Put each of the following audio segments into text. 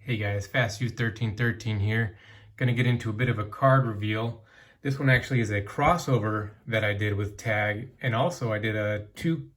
Hey guys, FastU1313 here. Gonna get into a bit of a card reveal. This one actually is a crossover that I did with Tag, and also I did a 2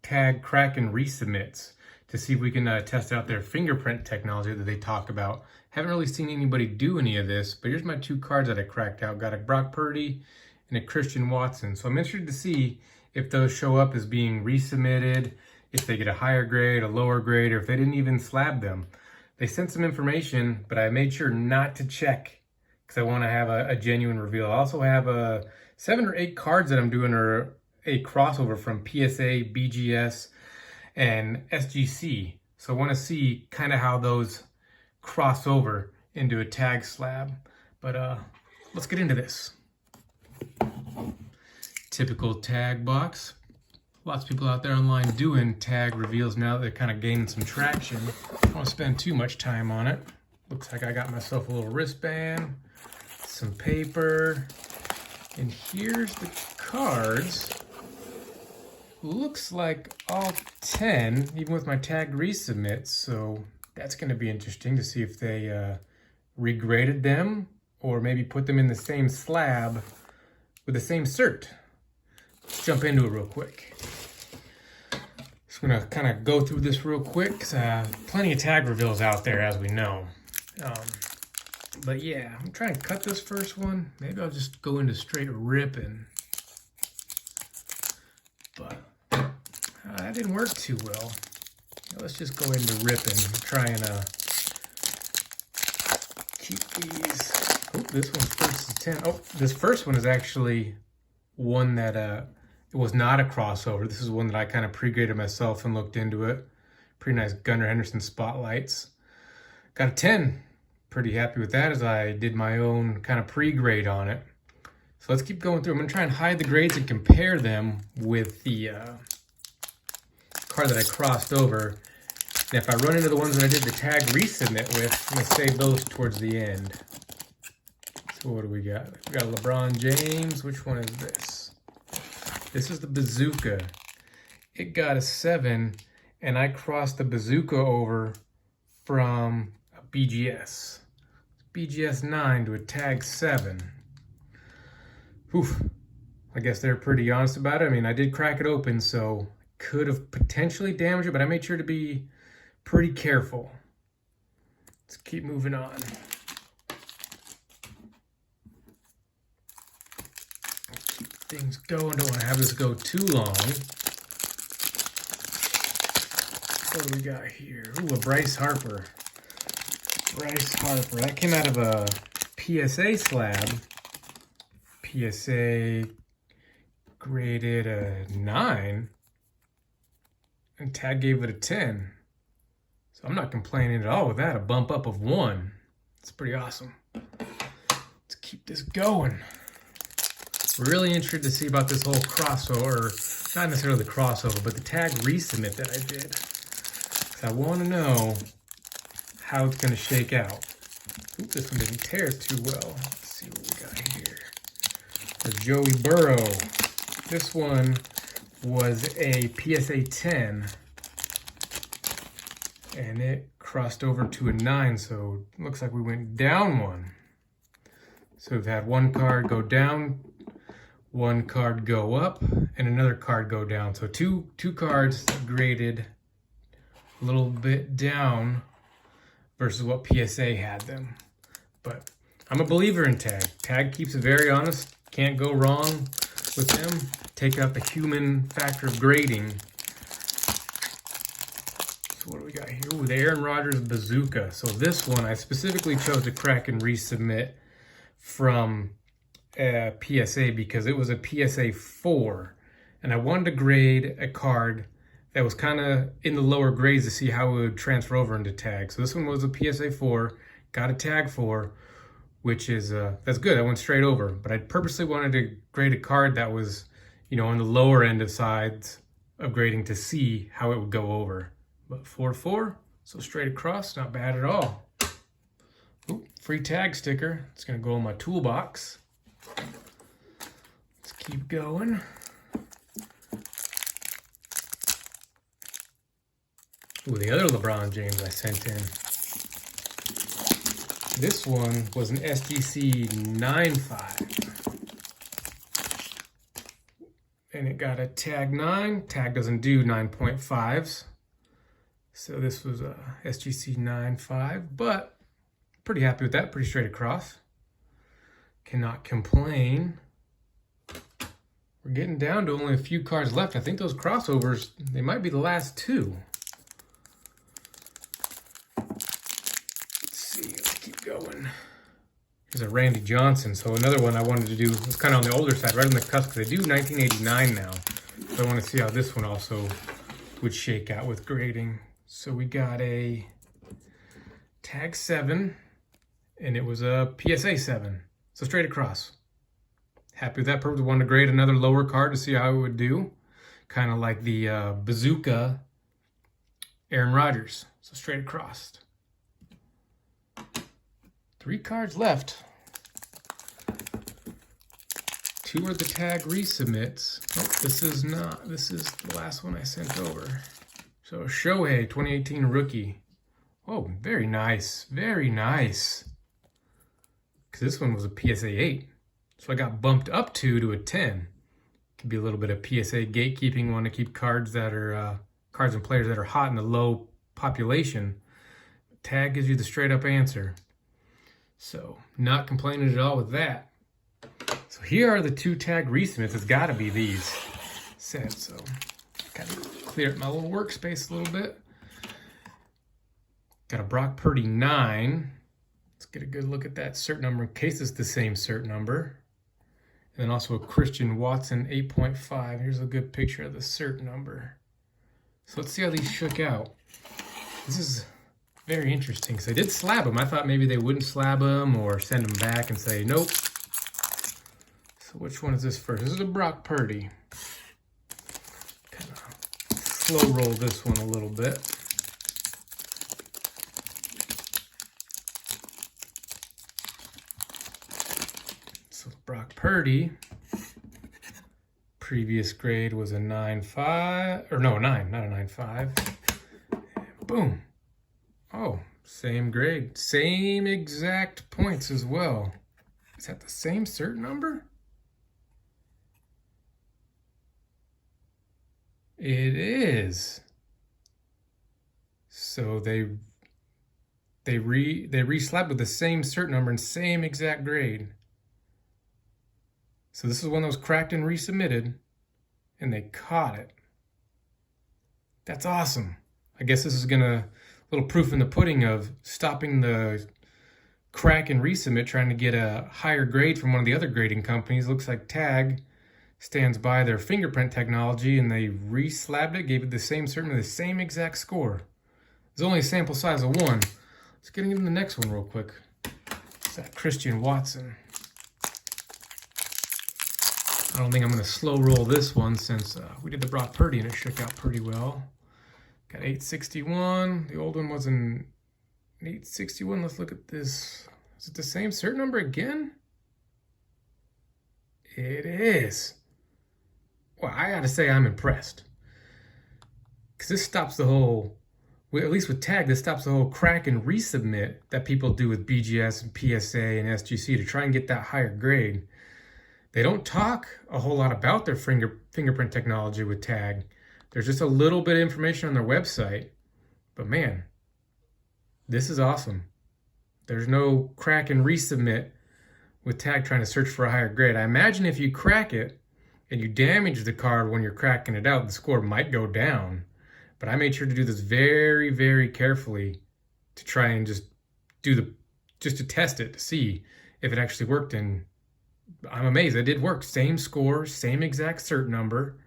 Tag Kraken resubmits to see if we can test out their fingerprint technology that they talk about. Haven't really seen anybody do any of this, but here's my 2 cards that I cracked out. Got a Brock Purdy and a Christian Watson. So I'm interested to see if those show up as being resubmitted, if they get a higher grade, a lower grade, or if they didn't even slab them. They sent some information, but I made sure not to check because I want to have a genuine reveal. I also have 7 or 8 cards that I'm doing are a crossover from PSA, BGS, and SGC. So I want to see kind of how those cross over into a tag slab. But let's get into this. Typical tag box. Lots of people out there online doing tag reveals now that they're kind of gaining some traction. I don't want to spend too much time on it. Looks like I got myself a little wristband, some paper, and here's the cards. Looks like all 10, even with my tag resubmits, so that's going to be interesting to see if they regraded them or maybe put them in the same slab with the same cert. Let's jump into it real quick. Just gonna kind of go through this real quick because plenty of tag reveals out there, as we know. But yeah, I'm trying to cut this first one. Maybe I'll just go into straight ripping. But that didn't work too well. Let's just go into ripping. Try and keep these. Oh, this one's first to 10. Oh, this first one is actually one that it was not a crossover. This is one that I kind of pre-graded myself and looked into it. Pretty nice Gunnar Henderson spotlights. Got a 10. Pretty happy with that as I did my own kind of pre-grade on it. So let's keep going through. I'm going to try and hide the grades and compare them with the card that I crossed over. And if I run into the ones that I did the tag resubmit with, I'm going to save those towards the end. So what do we got? We got LeBron James. Which one is this? This is the Bazooka. It got a 7, and I crossed the Bazooka over from a BGS. BGS 9 to a tag 7. Oof. I guess they're pretty honest about it. I mean, I did crack it open, so could have potentially damaged it, but I made sure to be pretty careful. Let's keep moving on. Things going. Don't want to have this go too long. What do we got here? Ooh, a Bryce Harper. Bryce Harper. That came out of a PSA slab. PSA graded a 9. And Tag gave it a 10. So I'm not complaining at all with that. A bump up of 1. It's pretty awesome. Let's keep this going. We're really interested to see about this whole crossover, not necessarily the crossover, but the tag resubmit that I did. Because I want to know how it's going to shake out. Ooh, this one didn't tear too well. Let's see what we got here. The Joey Burrow. This one was a PSA 10. And it crossed over to a 9, so it looks like we went down 1. So we've had 1 card go down, 1 card go up, and another card go down. So two cards graded a little bit down versus what PSA had them. But I'm a believer in Tag. Tag keeps it very honest. Can't go wrong with them. Take out the human factor of grading. So what do we got here? Ooh, the Aaron Rodgers Bazooka. So this one I specifically chose to crack and resubmit from PSA because it was a PSA 4, and I wanted to grade a card that was kind of in the lower grades to see how it would transfer over into tag. So this one was a PSA 4, got a tag 4, which is that's good. I went straight over, but I purposely wanted to grade a card that was, you know, on the lower end of sides of grading to see how it would go over. But 4-4, so straight across, not bad at all. Ooh, free tag sticker. It's gonna go in my toolbox. Let's keep going. Ooh, the other LeBron James I sent in. This one was an SGC 9.5. And it got a tag 9. Tag doesn't do 9.5s. So this was a SGC 9.5, but pretty happy with that. Pretty straight across. Cannot complain. We're getting down to only a few cards left. I think those crossovers, they might be the last two. Let's see, let's keep going. Here's a Randy Johnson. So another one I wanted to do was kind of on the older side, right on the cusp, because they do 1989 now. So I want to see how this one also would shake out with grading. So we got a tag 7, and it was a PSA 7. So straight across. Happy with that. Perfect. Want to grade another lower card to see how it would do. Kind of like the Bazooka Aaron Rodgers. So straight across. 3 cards left. 2 are the tag resubmits. Nope, this is not. This is the last one I sent over. So Shohei, 2018 rookie. Oh, very nice. Very nice. Because this one was a PSA 8. So I got bumped up to a 10. Could be a little bit of PSA gatekeeping. Want to keep cards that are cards and players that are hot in the low population. Tag gives you the straight up answer. So not complaining at all with that. So here are the 2 tag resubmits. It's got to be these sets. So kind of clear up my little workspace a little bit. Got a Brock Purdy 9. Let's get a good look at that cert number in case it's the same cert number. And then also a Christian Watson 8.5. Here's a good picture of the cert number. So let's see how these shook out. This is very interesting because they did slab them. I thought maybe they wouldn't slab them or send them back and say nope. So which one is this first? This is a Brock Purdy. Kind of slow roll this one a little bit. Brock Purdy, previous grade was a 9.5, or no, 9, not a 9.5. Boom. Oh, same grade, same exact points as well. Is that the same cert number? It is. So they re-slabbed with the same cert number and same exact grade. So this is one that was cracked and resubmitted, and they caught it. That's awesome. I guess this is a little proof in the pudding of stopping the crack and resubmit, trying to get a higher grade from one of the other grading companies. Looks like Tag stands by their fingerprint technology, and they re-slabbed it, gave it the same certainly the same exact score. There's only a sample size of 1. Let's get into the next one real quick. It's that Christian Watson. I don't think I'm going to slow roll this one since we did the Brock Purdy and it shook out pretty well. Got 861. The old one was an 861. Let's look at this. Is it the same cert number again? It is. Well, I got to say I'm impressed. Because this stops the whole, well, at least with Tag, this stops the whole crack and resubmit that people do with BGS and PSA and SGC to try and get that higher grade. They don't talk a whole lot about their fingerprint technology with Tag. There's just a little bit of information on their website. But man, this is awesome. There's no crack and resubmit with Tag trying to search for a higher grade. I imagine if you crack it and you damage the card when you're cracking it out, the score might go down. But I made sure to do this very, very carefully to try and just to test it to see if it actually worked. And I'm amazed. It did work. Same score, same exact cert number.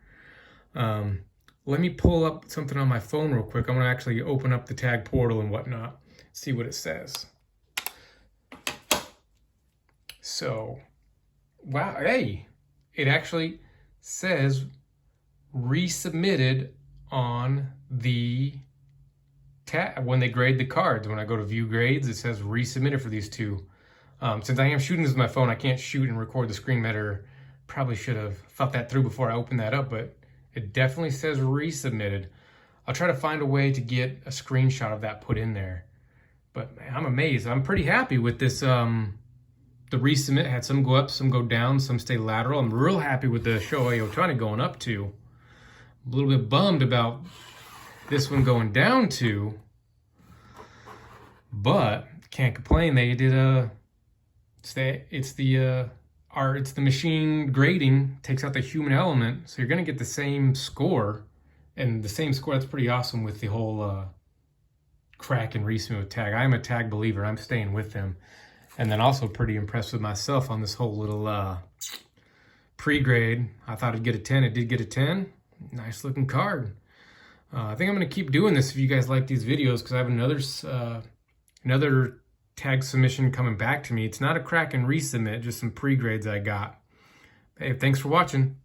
Let me pull up something on my phone real quick. I'm going to actually open up the Tag portal and whatnot, see what it says. So, wow, hey, it actually says resubmitted on the tab when they grade the cards. When I go to view grades, it says resubmitted for these 2. Since I am shooting this with my phone, I can't shoot and record the screen better. Probably should have thought that through before I opened that up, but it definitely says resubmitted. I'll try to find a way to get a screenshot of that put in there. But man, I'm amazed. amazed. I'm pretty happy with this. The resubmit had some go up, some go down, some stay lateral. I'm real happy with the Shohei Ohtani going up 2. A little bit bummed about this one going down 2, but can't complain. They did it's the machine grading, takes out the human element, so you're gonna get the same score, and the same score. That's pretty awesome with the whole crack and resubmit with tag. I'm a tag believer. I'm staying with them, and then also pretty impressed with myself on this whole little pre-grade. I thought it'd get a 10. It did get a 10. Nice looking card. I think I'm gonna keep doing this if you guys like these videos, because I have another tag submission coming back to me. It's not a crack and resubmit, just some pre-grades I got. Hey, thanks for watching.